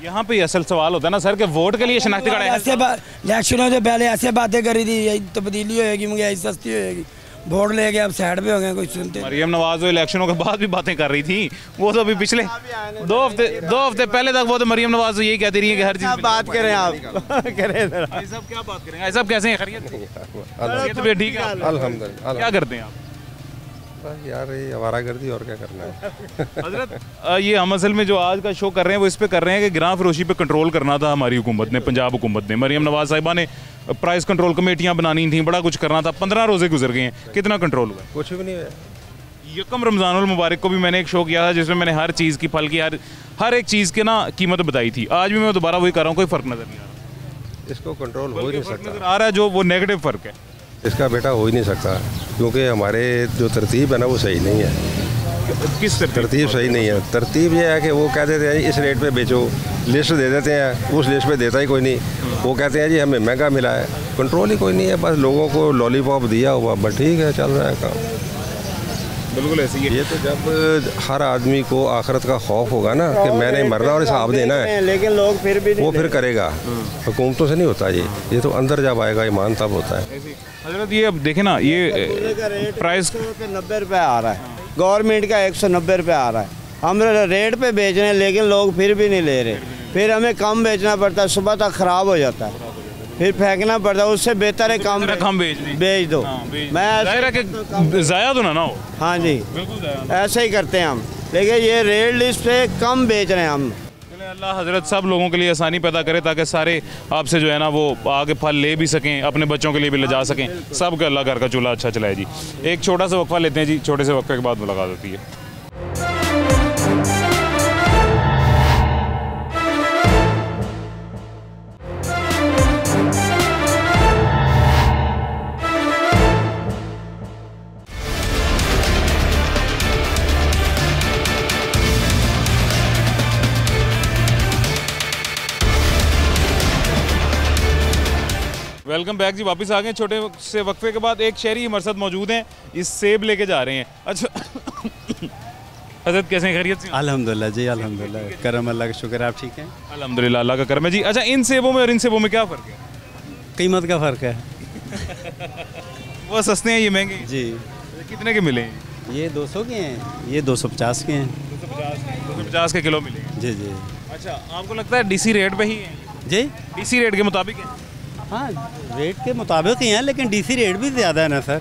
यहाँ पे असल सवाल होता है ना सर कि वोट के लिए शनाख्ती कार्ड ऐसे इलेक्शनों से पहले ऐसे बातें करी थी, यही तब्दीली होएगी, महंगाई सस्ती होएगी, वोट ले गए अब साइड पे हो गए, कोई सुनते। मरियम नवाज वो इलेक्शनों के बाद भी बातें कर रही थी, वो तो अभी पिछले 2 हफ्ते पहले तक वो तो मरियम नवाज तो यही कहती रही है कि हर चीज बात करें आप करें सब क्या बात करेंगे। सब कैसे हैं, खैरियत ठीक है? अल्हम्दुलिल्लाह। क्या करते हैं आप? यार ये आवारागर्दी और क्या करना है। हजरत ये हम असल में जो आज का शो कर रहे हैं वो इस पे कर रहे हैं कि गिरां फरोशी पे कंट्रोल करना था हमारी हुकूमत ने, पंजाब हुकूमत ने। मरियम नवाज साहिबा ने प्राइस कंट्रोल कमेटियां बनानी थी, बड़ा कुछ करना था। 15 रोजे गुजर गए हैं, कितना कंट्रोल हुआ? कुछ भी नहीं है। यकम रमज़ानुल मुबारक को भी मैंने एक शो किया था जिसमें मैंने हर चीज़ की, फल की, हर एक चीज़ की ना कीमत बताई थी। आज भी मैं दोबारा वही कर रहा हूँ, कोई फ़र्क नज़र नहीं आ रहा। इसको कंट्रोल हो ही नहीं सकता। नज़र आ रहा है जो वो नेगेटिव फ़र्क है, इसका बेटा हो ही नहीं सकता, क्योंकि हमारे जो तरतीब है ना वो सही नहीं है। किस तरतीब सही नहीं है। तरतीब ये है कि वो कह देते हैं इस रेट पे बेचो, लिस्ट दे देते हैं, उस लिस्ट पे देता ही कोई नहीं। वो कहते हैं जी हमें महंगा मिला है, कंट्रोल ही कोई नहीं है, बस लोगों को लॉलीपॉप दिया हुआ, बस ठीक है, चल रहा है काम। बिल्कुल ऐसी है। ये तो जब हर आदमी को आखिरत का खौफ होगा ना कि मैंने मरना और हिसाब देना है, लेकिन लोग फिर भी वो फिर करेगा। हुकूमतों से नहीं होता ये तो अंदर जब आएगा ईमान तब होता है। हजरत ये अब देखे ना, ये प्राइस 90 रुपये आ रहा है, गवर्नमेंट का 190 रुपये आ रहा है। हम रेट पे बेच रहे हैं लेकिन लोग फिर भी नहीं ले रहे, फिर हमें कम बेचना पड़ता है, सुबह तक ख़राब हो जाता है, फिर फेंकना पड़ता है। उससे बेहतर है कम बेच दो। मैं ज़ाया तो ना हो। हाँ जी, ऐसे ही करते हैं हम, लेकिन ये रेट लिस्ट से कम बेच रहे हैं हम। अल्लाह हजरत सब लोगों के लिए आसानी पैदा करे ताकि सारे आपसे जो है ना वो आगे फल ले भी सकें, अपने बच्चों के लिए भी ले जा सकें, सब का अल्लाह घर का चूल्हा अच्छा चलाए जी। एक छोटा सा वक्फा लेते हैं जी, छोटे से वक्फे के बाद मुलाकात होती है। वेलकम बैक जी, वापस आ गए छोटे से वक्फे के बाद। एक शहरी हमारे साथ मौजूद हैं, इस सेब लेके जा रहे हैं। अच्छा हजरत कैसे हैं, खैरियत से? अल्हम्दुलिल्लाह जी, अल्हम्दुलिल्लाह, करम अल्लाह का शुक्र, आप ठीक हैं? अल्हम्दुलिल्लाह, अल्लाह का करम है जी। अच्छा, इन सेबों में और इन सेबों में क्या फ़र्क है? कीमत का फ़र्क है। वो सस्ते हैं, ये महंगे जी। कितने के मिले? ये 200 के हैं, ये 250 के हैं। 250 के किलो मिले? जी जी। अच्छा, आपको लगता है डीसी रेट पे ही है? जी, डीसी रेट के मुताबिक है? हाँ, रेट के मुताबिक ही हैं, लेकिन डीसी रेट भी ज़्यादा है ना सर।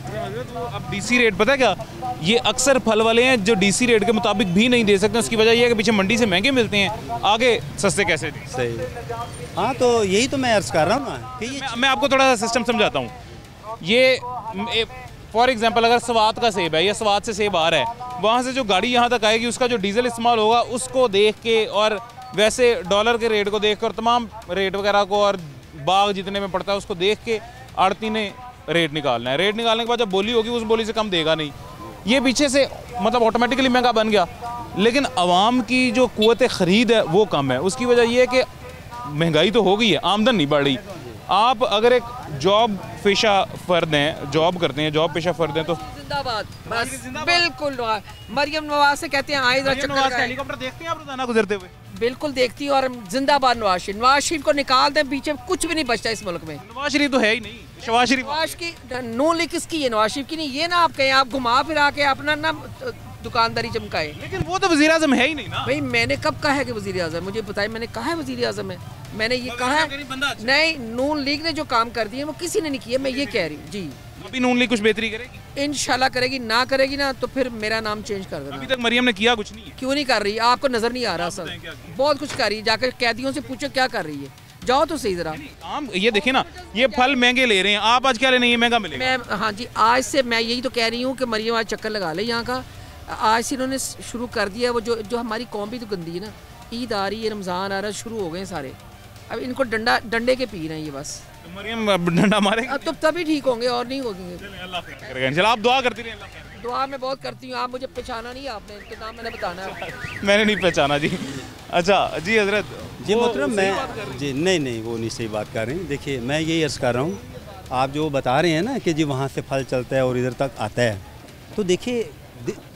तो अब डीसी रेट पता है क्या, ये अक्सर फल वाले हैं जो डीसी रेट के मुताबिक भी नहीं दे सकते। उसकी वजह यह है कि पीछे मंडी से महंगे मिलते हैं, आगे सस्ते कैसे दें? सही। हाँ, तो यही तो मैं अर्ज़ कर रहा हूँ ना कि मैं आपको थोड़ा सा सिस्टम समझाता हूँ। ये फॉर एग्जांपल अगर स्वात का सेब है या स्वात से सेब आ रहा है, वहाँ से जो गाड़ी यहाँ तक आएगी उसका जो डीजल इस्तेमाल होगा उसको देख के और वैसे डॉलर के रेट को देख कर तमाम रेट वगैरह को और बाग जितने में पड़ता है उसको देख के आड़ती ने रेट निकालना है। रेट निकालने के बाद जब बोली होगी उस बोली से कम देगा नहीं, ये पीछे से मतलब ऑटोमेटिकली महंगा बन गया, लेकिन आवाम की जो क़ुव्वत ख़रीद है वो कम है। उसकी वजह ये है कि महंगाई तो हो गई है, आमदन नहीं बढ़ रही। आप अगर एक जॉब पेशा फ़र्द हैं, जॉब करते हैं, जॉब पेशा फ़र्द हैं, तो जिंदाबाद, बस बिल्कुल। मरियम नवाज से कहते हैं आए जरा चक्कर लगाएं। हेलीकॉप्टर देखते हैं आप रोजाना गुजरते हुए? बिल्कुल देखती हूँ, और जिंदाबाद नवाज शरीफ। नवाज शरीफ को निकाल दें, पीछे कुछ भी नहीं बचता इस मुल्क में। नवाज शरीफ तो है ही नहीं, शहबाज शरीफ। नवाज की नून लीग किसकी है? नवाज शरीफ की नहीं। ये ना आप कहें आप घुमा फिरा के अपना ना दुकानदारी चमकाए। लेकिन वो तो वज़ीर आज़म है ही नहीं ना भाई। मैंने कब कहा है कि वज़ीर आज़म? मुझे बताइए, मैंने कहा है वज़ीर आज़म है? मैंने ये कहा है नहीं। नून लीग ने जो काम कर दिए वो किसी ने नहीं किया, मैं ये कह रही हूँ जी। अभी नून लीग कुछ बेहतरी करेगी? इंशाल्लाह करेगी। ना करेगी ना तो फिर मेरा नाम चेंज कर देना। अभी तक मरियम ने किया कुछ नहीं है। क्यों नहीं कर रही? आपको नजर नहीं आ रहा सर? बहुत कुछ कर रही है। जाकर कैदियों से पूछो क्या कर रही है, जाओ तो सही जरा। आम ये देखिए ना, ये फल महंगे ले रहे हैं, आप आज क्या लेने, ये महंगा मिलेगा। मैं हाँ जी, आज से मैं यही तो कह रही हूँ कि मरियम आज चक्कर लगा ले यहाँ का। आज से इन्होंने शुरू कर दिया वो जो हमारी कौम भी तो गंदी है ना। ईद आ रही है, रमज़ान आ रहा है, शुरू हो गए सारे। अब इनको डंडे के पी रहे हैं ये बस। तो मरियम डंडा मारेगा तो तभी ठीक होंगे, और नहीं होंगे। चलो आप दुआ करती रहिए। दुआ मैं बहुत करती हूँ। आप मुझे पहचाना नहीं, आपने तो नाम मैंने बताना है। मैंने नहीं पहचाना जी। अच्छा जी हजरत जी मोहतरम, मैं जी नहीं वो नहीं सही बात कर रही। देखिए मैं यही अर्ज़ कर रहा हूँ, आप जो बता रहे हैं ना कि जी वहाँ से फल चलता है और इधर तक आता है, तो देखिए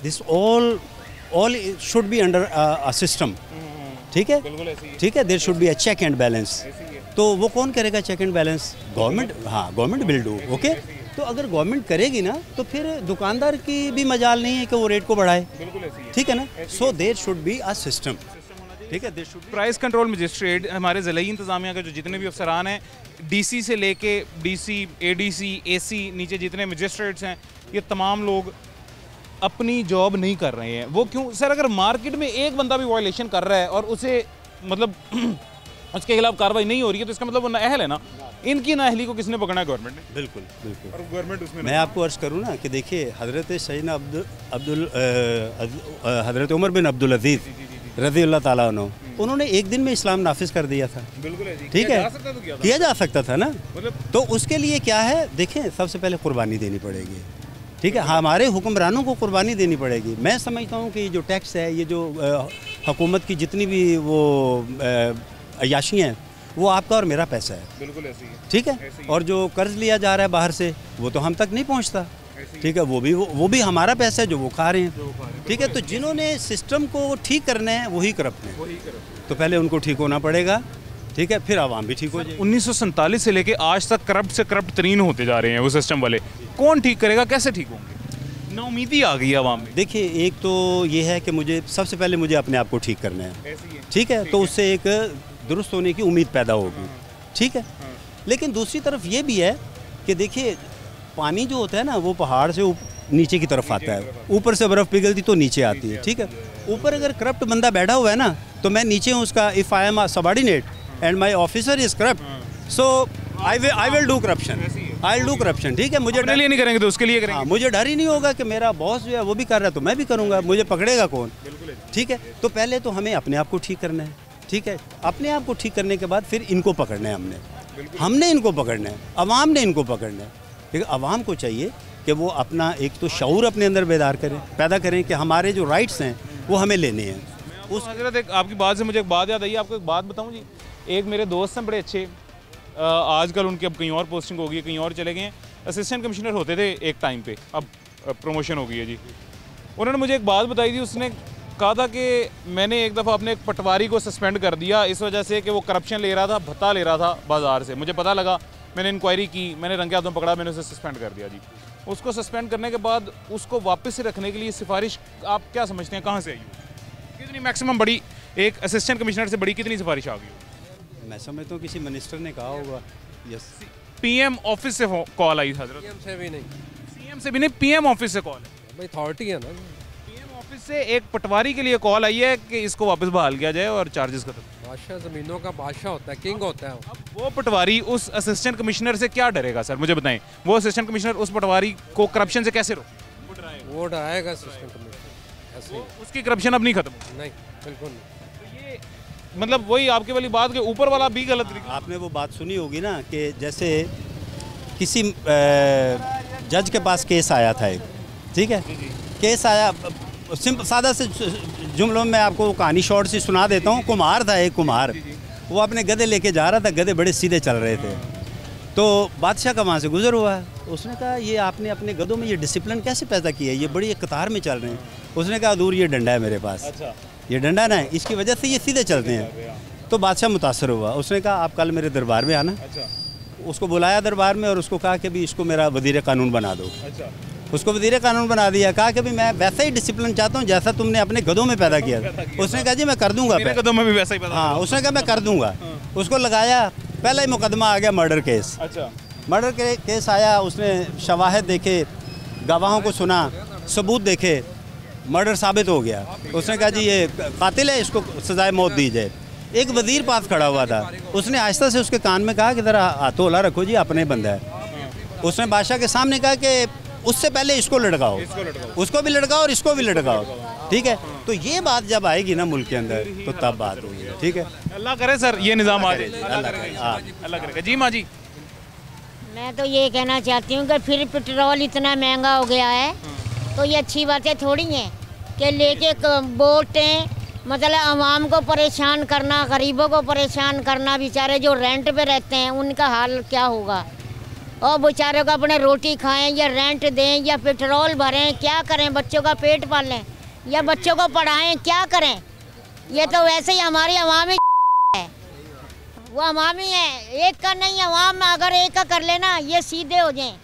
this all should be under a system. ठीक है, ठीक है, there should be a check and balance. तो वो कौन करेगा चेक एंड बैलेंस? गवर्नमेंट। हाँ, गवर्नमेंट विल डू। ओके, तो अगर गवर्नमेंट करेगी ना तो फिर दुकानदार की भी मजाल नहीं है कि वो रेट को बढ़ाए। ठीक है ना? So there should be a system. ठीक है, there should be price control magistrate, हमारे ज़िला इंतज़ामिया के जो जितने भी अफसरान हैं, डीसी से लेके डीसी, एडीसी, एसी, नीचे जितने मजिस्ट्रेट्स हैं, ये तमाम लोग अपनी जॉब नहीं कर रहे हैं। वो क्यों सर? अगर मार्केट में एक बंदा भी वायलेशन कर रहा है और उसे मतलब उसके खिलाफ कार्रवाई नहीं हो रही है, तो इसका मतलब वो नाअहल है ना। इनकी नाअहली को किसने पकड़ा है? गवर्नमेंट ने। बिल्कुल बिल्कुल। और गवर्नमेंट उसमें मैं आपको अर्ज़ करूँ ना कि देखिए हज़रत सैयदना हज़रत उमर बिन अब्दुल अज़ीज़ रज़ी अल्लाह ताला अन्हु, उन्होंने एक दिन में इस्लाम नाफिज कर दिया था। बिल्कुल है, ठीक है, किया जा सकता था ना। तो उसके लिए क्या है, देखें सबसे पहले कुर्बानी देनी पड़ेगी। ठीक है, हमारे हुक्मरानों को कुर्बानी देनी पड़ेगी। मैं समझता हूँ कि ये जो टैक्स है, ये जो हुकूमत की जितनी भी वो अयाशी हैं, वो आपका और मेरा पैसा है। बिल्कुल ऐसी है। ठीक है, और जो कर्ज लिया जा रहा है बाहर से, वो तो हम तक नहीं पहुँचता। ठीक है, वो भी हमारा पैसा है जो वो खा रहे हैं। ठीक है, तो जिन्होंने सिस्टम को ठीक करना है वही करप्ट हैं, तो पहले उनको ठीक होना पड़ेगा। ठीक है, फिर आवाम भी ठीक हो जाएगी। 1947 से लेके आज तक करप्ट से करप्ट तरीन होते जा रहे हैं वो सिस्टम वाले। कौन ठीक करेगा? कैसे ठीक होंगे? नाउमीदी आ गई है आवाम में। देखिए, एक तो ये है कि मुझे सबसे पहले मुझे अपने आप को ठीक करना है। ठीक है, तो उससे एक दुरुस्त होने की उम्मीद पैदा होगी। ठीक है, लेकिन दूसरी तरफ ये भी है कि देखिए पानी जो होता है ना, वो पहाड़ से नीचे की तरफ आता है। ऊपर से बर्फ़ पिघलती तो नीचे आती है। ठीक है, ऊपर अगर करप्ट बंदा बैठा हुआ है ना, तो मैं नीचे हूँ उसका। If I am subordinate and my officer is corrupt, so I will do corruption. I will do corruption. ठीक है, मुझे डर नहीं करेंगे तो उसके लिए करेंगे। हाँ, मुझे डर ही नहीं होगा कि मेरा बॉस जो है वो भी कर रहा है तो मैं भी करूँगा, मुझे पकड़ेगा कौन? ठीक है, तो पहले तो हमें अपने आप को ठीक करना है। ठीक है, अपने आप को ठीक करने के बाद फिर इनको पकड़ना है। हमने इनको पकड़ना है, अवाम ने इनको पकड़ना है। ठीक है, अवाम को चाहिए कि वो अपना एक तो शऊर अपने अंदर पैदा करें कि हमारे जो राइट्स हैं वो हमें लेने हैं। उस हजरत एक आपकी बात से मुझे एक बात याद आई। आपको एक बात बताऊं जी, एक मेरे दोस्त हैं बड़े अच्छे, आजकल उनकी अब कहीं और पोस्टिंग हो गई है, कहीं और चले गए हैं। असिस्टेंट कमिश्नर होते थे एक टाइम पे, अब प्रमोशन हो गई है जी। उन्होंने मुझे एक बात बताई थी, उसने कहा था कि मैंने एक दफ़ा अपने एक पटवारी को सस्पेंड कर दिया इस वजह से कि वो करप्शन ले रहा था, भत्ता ले रहा था बाज़ार से। मुझे पता लगा, मैंने इंक्वायरी की, मैंने रंगे हाथों पकड़ा, मैंने उसे सस्पेंड कर दिया जी। उसको सस्पेंड करने के बाद उसको वापस से रखने के लिए सिफारिश आप क्या समझते हैं कहाँ से आई? कितनी मैक्सिमम बड़ी, एक असिस्टेंट कमिश्नर से बड़ी कितनी सिफारिश आ गई? मैं समझता हूँ किसी मिनिस्टर ने कहा होगा। यस, पीएम ऑफिस से कॉल आई हजरत। सीएम से भी नहीं, सीएम से भी नहीं, पीएम ऑफिस से कॉल है। भाई अथॉरिटी है ना। पीएम ऑफिस से एक पटवारी के लिए कॉल आई है कि इसको वापस बहाल किया जाए और चार्जेस खत्म। बादशाह ज़मीनों का बादशाह होता है, किंग होता है। अब वो पटवारी उस असिस्टेंट कमिश्नर से क्या डरेगा सर, मुझे बताएं। वो असिस्टेंट कमिश्नर उस पटवारी को करप्शन से कैसे रोके? वो डराएगा असिस्टेंट कमिश्नर, ऐसे उसकी करप्शन अब नहीं खत्म? नहीं, बिल्कुल नहीं। मतलब वही आपके वाली बात के ऊपर वाला भी गलत। आपने वो बात सुनी होगी ना कि जैसे किसी जज के पास केस आया था एक, ठीक है, केस आया, सिंपल सादा से जुमलों में आपको कहानी शॉर्ट सी सुना देता हूँ। कुम्हार था एक कुम्हार, वो अपने गधे लेके जा रहा था, गधे बड़े सीधे चल रहे थे, तो बादशाह का वहाँ से गुजर हुआ। उसने कहा ये आपने अपने गधों में ये डिसिप्लिन कैसे पैदा किया है, ये बड़ी कतार में चल रहे हैं। उसने कहा दूर ये डंडा है मेरे पास। अच्छा। ये डंडा ना है, इसकी वजह से ये सीधे चलते हैं। तो बादशाह मुतासर हुआ, उसने कहा आप कल मेरे दरबार में आना। अच्छा। उसको बुलाया दरबार में और उसको कहा कि भी इसको मेरा वज़ीर कानून बना दो। अच्छा। उसको वज़ीर कानून बना दिया, कहा कि भी मैं वैसा ही डिसिप्लिन चाहता हूँ जैसा तुमने अपने गधों में पैदा किया। उसने कहा जी मैं कर दूंगा, गधों में भी वैसा ही पैदा। हाँ, उसने कहा मैं कर दूंगा। उसको लगाया, पहला ही मुकदमा आ गया मर्डर केस। अच्छा। मर्डर केस आया, उसने शवाहिद देखे, गवाहों को सुना, सबूत देखे, मर्डर साबित हो गया। उसने कहा जी ये कातिल है, इसको सजाए मौत दी जाए। एक वज़ीर पास खड़ा हुआ था, उसने आहिस्ता से उसके कान में कहा कि ज़रा हाथों होला रखो जी, अपने बंदा है। उसने बादशाह के सामने कहा कि उससे पहले इसको लड़काओ, उसको भी लड़काओ और इसको भी लड़काओ, ठीक है। तो ये बात जब आएगी ना मुल्क के अंदर तो तब बात होगी, ठीक है। अल्लाह करे सर ये निज़ाम आ जाए, अल्लाह करेगा। जी माँ जी, मैं तो ये कहना चाहती हूँ कि फिर पेट्रोल इतना महंगा हो गया है तो ये अच्छी बातें थोड़ी हैं कि लेके वोटें, मतलब आवाम को परेशान करना, गरीबों को परेशान करना। बेचारे जो रेंट पे रहते हैं उनका हाल क्या होगा, और बेचारों को अपने रोटी खाएं या रेंट दें या पेट्रोल भरें, क्या करें, बच्चों का पेट पालें या बच्चों को पढ़ाएं, क्या करें। ये तो वैसे ही हमारी अवामी है, वो अवामी है, एक का नहीं। अवाम में अगर एक का कर लेना ये सीधे हो जाएं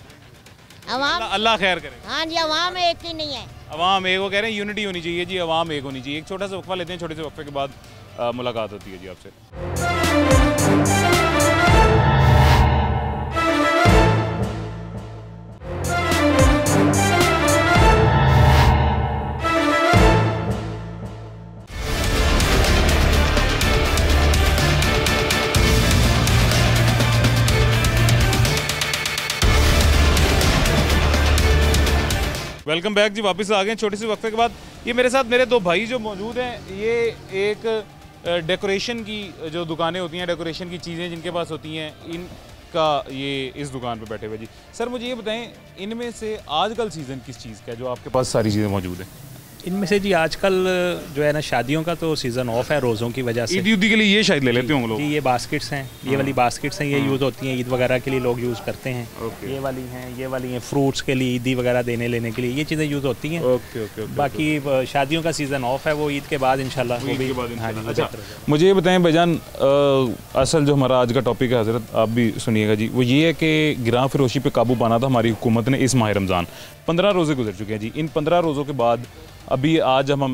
अवाम। अल्लाह खैर करे। हाँ जी, अवाम एक ही नहीं है, अवाम एक, वो कह रहे हैं यूनिटी होनी चाहिए जी, अवाम एक होनी चाहिए। एक छोटा सा वक्फा लेते हैं, छोटे से वक्फे के बाद मुलाकात होती है जी आपसे। वेलकम बैक जी, वापस आ गए छोटे से वक्फे के बाद। ये मेरे साथ मेरे दो भाई जो मौजूद हैं, ये एक डेकोरेशन की जो दुकानें होती हैं, डेकोरेशन की चीज़ें जिनके पास होती हैं, इनका ये इस दुकान पे बैठे हुए जी। सर मुझे ये बताएं, इनमें से आजकल सीज़न किस चीज़ का है जो आपके पास सारी चीज़ें मौजूद हैं? इनमें से जी आजकल जो है ना शादियों का तो सीज़न ऑफ है रोज़ों की वजह से। ईद के लिए ये शायद ले लेते होंगे लोग। जी ये बास्केट्स हैं, ये वाली बास्केट्स हैं, ये यूज़ होती हैं ईद वगैरह के लिए, लोग यूज़ करते हैं। ये वाली हैं, ये वाली हैं फ्रूट्स के लिए, ईदी वगैरह देने लेने के लिए ये चीज़ें यूज़ होती हैं। बाकी शादियों का सीज़न ऑफ है, वो ईद के बाद इंशाल्लाह वो भी। अच्छा मुझे ये बताएं भाईजान, असल जो हमारा आज का टॉपिक है हज़रत, आप भी सुनिएगा जी, वो ये है कि गिरां फरोशी पे काबू पाना था हमारी हुकूमत ने इस माह रमज़ान। 15 रोज़े गुजर चुके हैं जी। इन 15 रोज़ों के बाद अभी आज हम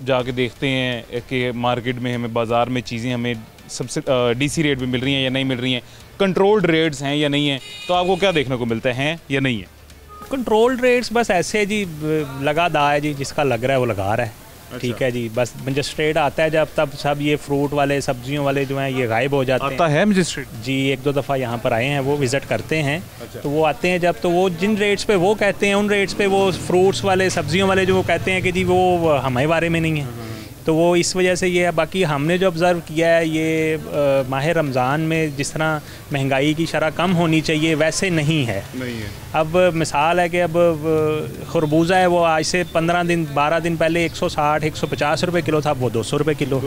जाके देखते हैं कि मार्केट में हमें, बाज़ार में चीज़ें हमें सबसे डीसी रेट पे मिल रही हैं या नहीं मिल रही हैं, कंट्रोल्ड रेट्स हैं या नहीं हैं, तो आपको क्या देखने को मिलता है या नहीं है? कंट्रोल्ड रेट्स बस ऐसे जी लगा दा है जी, जिसका लग रहा है वो लगा रहा है। ठीक है जी, बस मजिस्ट्रेट आता है जब तब सब ये फ्रूट वाले सब्जियों वाले जो हैं ये गायब हो जाते हैं। आता है मजिस्ट्रेट जी, 1-2 दफ़ा यहाँ पर आए हैं, वो विज़िट करते हैं। तो वो आते हैं जब, तो वो जिन रेट्स पे वो कहते हैं उन रेट्स पे वो फ्रूट्स वाले सब्जियों वाले जो वो कहते हैं कि जी वो हमारे बारे में नहीं है, तो वो इस वजह से ये है। बाकी हमने जो ऑब्ज़र्व किया है ये माह रमज़ान में जिस तरह महंगाई की शरह कम होनी चाहिए वैसे नहीं है। अब मिसाल है कि अब खरबूजा है, वो आज से 12 दिन पहले 160-150 रुपये किलो था, अब वो 200 रुपये किलो।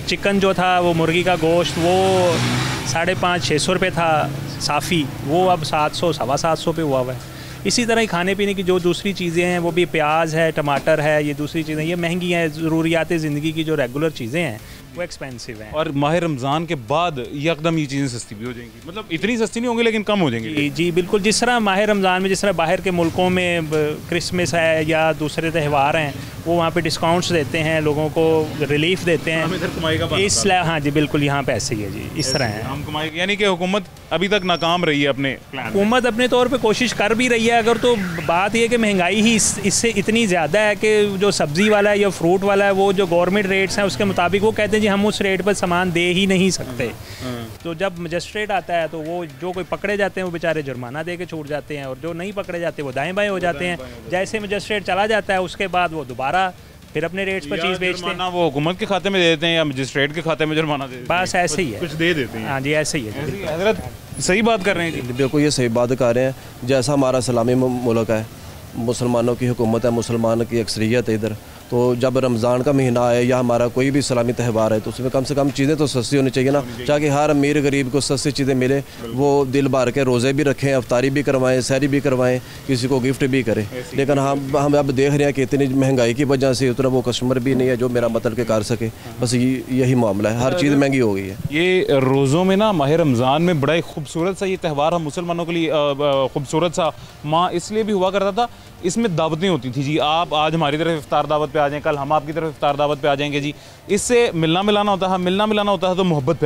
चिकन जो था वो मुर्गी का गोश्त वो 550-600 रुपये था साफ़ी, वो अब 700-750 पे हुआ हुआ है। इसी तरह ही खाने पीने की जो दूसरी चीज़ें हैं, वो भी प्याज है, टमाटर है, ये दूसरी चीज़ें ये महंगी हैं। ज़रूरियात ज़िंदगी की जो रेगुलर चीज़ें हैं वो एक्सपेंसिव हैं। और माह रमज़ान के बाद यकदम ये चीज़ें सस्ती भी हो जाएंगी, मतलब इतनी सस्ती नहीं होंगी लेकिन कम हो जाएंगी। जी बिल्कुल, जिस तरह माह रमज़ान में जिस तरह बाहर के मुल्कों में क्रिसमस है या दूसरे त्यौहार हैं वो वहाँ पे डिस्काउंट्स देते हैं, लोगों को रिलीफ देते हैं। इधर कमाई का इसलिए हाँ जी बिल्कुल, यहाँ पे ऐसे ही है जी, इस तरह है। हम कमाई, यानी कि हुकूमत अभी तक नाकाम रही है अपने प्लान। हुकूमत अपने तौर पे कोशिश कर भी रही है, अगर तो बात ये कि महंगाई ही इससे इतनी ज़्यादा है कि जो सब्ज़ी वाला है या फ्रूट वाला है वो जो गवर्नमेंट रेट्स हैं उसके मुताबिक वो कहते हैं जी हम उस रेट पर सामान दे ही नहीं सकते। तो जब मजिस्ट्रेट आता है तो वो जो कोई पकड़े जाते हैं वो बेचारे जुर्माना दे के छूट जाते हैं, और जो नहीं पकड़े जाते वो दाएँ बाएँ हो जाते हैं। जैसे मजिस्ट्रेट चला जाता है उसके बाद वो दोबारा फिर अपने रेट्स पर चीज़ बेचते हैं। वो हुकूमत के खाते में दे देते हैं या मजिस्ट्रेट के खाते में जुर्माना दे देते हैं, बस ऐसे ही है, कुछ दे देते हैं। हाँ जी ऐसे ही है। हज़रत सही बात कर रहे हैं जी, बिल्कुल ये सही बात कर रहे हैं। जैसा हमारा इस्लामी मुल्क है, मुसलमानों की हुकूमत है, मुसलमान की अक्सरियत है इधर। तो जब रमज़ान का महीना आए या हमारा कोई भी इस्लामी त्यौहार है तो उसमें कम से कम चीज़ें तो सस्ती होनी चाहिए ना, ताकि हर अमीर गरीब को सस्ती चीज़ें मिले, वो दिल भर के रोज़े भी रखें, अफ्तारी भी करवाएं, सहरी भी करवाएं, किसी को गिफ्ट भी करें। लेकिन हम अब देख रहे हैं कि इतनी महंगाई की वजह से उतना वो कस्टमर भी नहीं है जो मेरा मतलब के कर सके। बस यही मामला है, हर चीज़ महंगी हो गई है। ये रोज़ों में ना माह रमज़ान में बड़ा ही खूबसूरत सा ये त्यौहार हम मुसलमानों के लिए खूबसूरत सा माह इसलिए भी हुआ करता था, इसमें दावतें होती थी जी। आप आज हमारी तरफ इफ्तार दावत पे आ जाएं, कल हम आपकी तरफ इफ्तार दावत पे आ जाएंगे जी। इससे मिलना मिलाना होता है तो मोहब्बत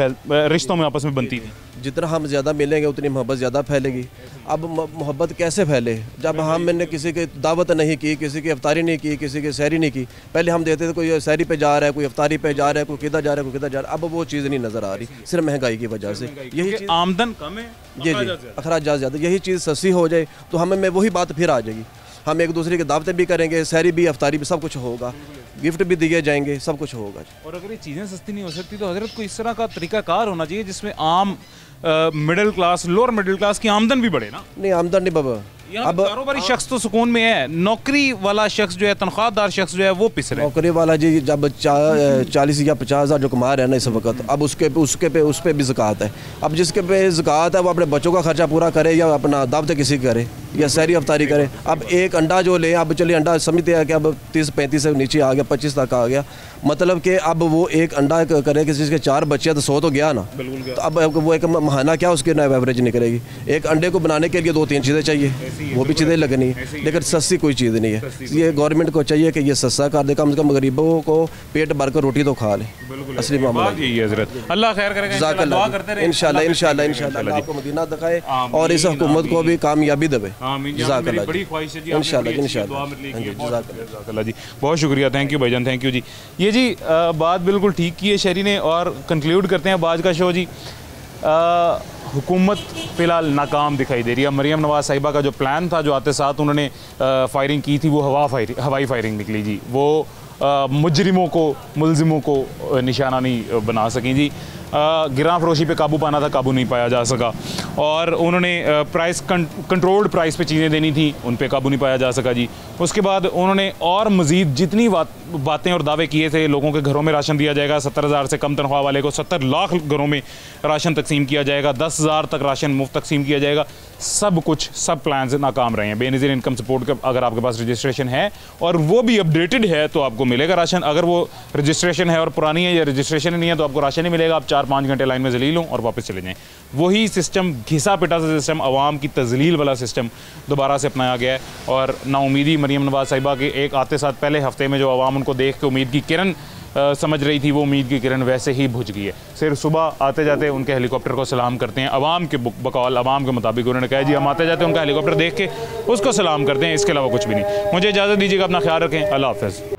रिश्तों में आपस में बनती थी। जितना हम ज़्यादा मिलेंगे उतनी मोहब्बत ज़्यादा फैलेगी। अब मोहब्बत कैसे फैले जब हमने किसी की दावत नहीं की, किसी की इफ्तारी नहीं की, किसी की सहरी नहीं की। पहले हम देते थे कोई सहरी पे जा रहा है, कोई इफ्तारी पे जा रहा है, कोई किधर जा रहा है, कोई किधर जा रहा है। अब वो चीज़ नहीं नज़र आ रही, सिर्फ महंगाई की वजह से। यही चीज़ आमदन कम है, जी अखराजात ज़्यादा। यही चीज़ सस्ती हो जाए तो हमें वही बात फिर आ जाएगी, हम एक दूसरे की दावतें भी करेंगे, सहरी भी, अफ्तारी भी, सब कुछ होगा, गिफ्ट भी दिए जाएंगे, सब कुछ होगा। और अगर ये चीज़ें सस्ती नहीं हो सकती तो हजरत को इस तरह का तरीकाकार होना चाहिए जिसमें आम middle class, lower middle class की आमदन भी बढ़े ना। नहीं, आमदन नहीं बाबा। अब कारोबारी शख्स तो सुकून में है, नौकरी वाला शख्स जो है, तनख्वाहदार शख्स जो है वो पिस रहा है। नौकरी वाला जी जब 40 या 50 हज़ार जो कमा रहे हैं ना इस वक्त, अब उस पे भी ज़कात है। अब जिसके पे ज़कात है वो अपने बच्चों का खर्चा पूरा करे या अपना दावत किसी की करे या सहरी अफ्तारी करे। अब एक अंडा जो ले, अब चलिए अंडा समझते हैं कि अब 30-35 से नीचे आ गया, 25 तक आ गया, मतलब कि अब वो एक अंडा करे किसी के 4 बच्चे तो 100 तो गया ना। तो अब वो एक महाना क्या उसके ना एवरेज निकलेगी। एक अंडे को बनाने के लिए 2-3 चीज़ें चाहिए, वो भी चीज़ें लगनी है, लेकिन सस्ती कोई चीज़ नहीं है। ये गवर्नमेंट को चाहिए कि ये सस्ता कर दे, कम से कम गरीबों को पेट भर कर रोटी तो खा ले। असली मामला यही है हज़रत। अल्लाह खैर करेगा, इंशाल्लाह इंशाल्लाह इंशाल्लाह आपको मदीना दिखाए और इस हुकूमत को भी कामयाबी देवे। बड़ी ख्वाहिश है जी, इंशाल्लाह इंशाल्लाह जी। बहुत शुक्रिया, थैंक यू भाईजान, थैंक यू जी। ये जी बात बिल्कुल ठीक की है शहरी ने। और कंक्लूड करते हैं आज का शो जी। हुकूमत फ़िलहाल नाकाम दिखाई दे रही है। मरियम नवाज़ साहिबा का जो प्लान था, जो आते साथ उन्होंने फायरिंग की थी, वो हवाई फायरिंग निकली जी। वो मुजरिमों को, मुलजिमों को निशाना नहीं बना सकें जी। गिरां फरोशी पे काबू पाना था, काबू नहीं पाया जा सका। और उन्होंने प्राइस कंट्रोल्ड प्राइस पे चीज़ें देनी थी, उन पे काबू नहीं पाया जा सका जी। उसके बाद उन्होंने और मज़ीद जितनी बातें और दावे किए थे, लोगों के घरों में राशन दिया जाएगा, 70,000 से कम तनख्वाह वाले को 70 लाख घरों में राशन तकसीम किया जाएगा, 10,000 तक राशन मुफ्त तकसीम किया जाएगा, सब प्लान्स नाकाम रहे हैं। बेनज़ीर इनकम सपोर्ट का अगर आपके पास रजिस्ट्रेशन है और वो भी अपडेटेड है तो आपको मिलेगा राशन। अगर वो रजिस्ट्रेशन है और पुरानी है या रजिस्ट्रेशन नहीं है तो आपको राशन नहीं मिलेगा। आप 4-5 घंटे लाइन में जलील हों और वापस चले जाएँ। वही सिस्टम, घिसा पिटा सा सिस्टम, आवाम की तजलील वाला सिस्टम दोबारा से अपनाया गया है। और नाउमीदी मरियम नवाज़ साहिबा के एक आते साथ पहले हफ्ते में जो आवाम उनको देख के उम्मीद की किरण समझ रही थी, वो उम्मीद की किरण वैसे ही बुझ गई है। सिर्फ सुबह आते जाते उनके हेलीकॉप्टर को सलाम करते हैं, आवाम के बकौल, आवाम के मुताबिक उन्होंने कहा जी हम आते जाते उनका हेलीकॉप्टर देख के उसको सलाम करते हैं, इसके अलावा कुछ भी नहीं। मुझे इजाज़त दीजिएगा, अपना ख्याल रखें, अल्लाह हाफ़िज़।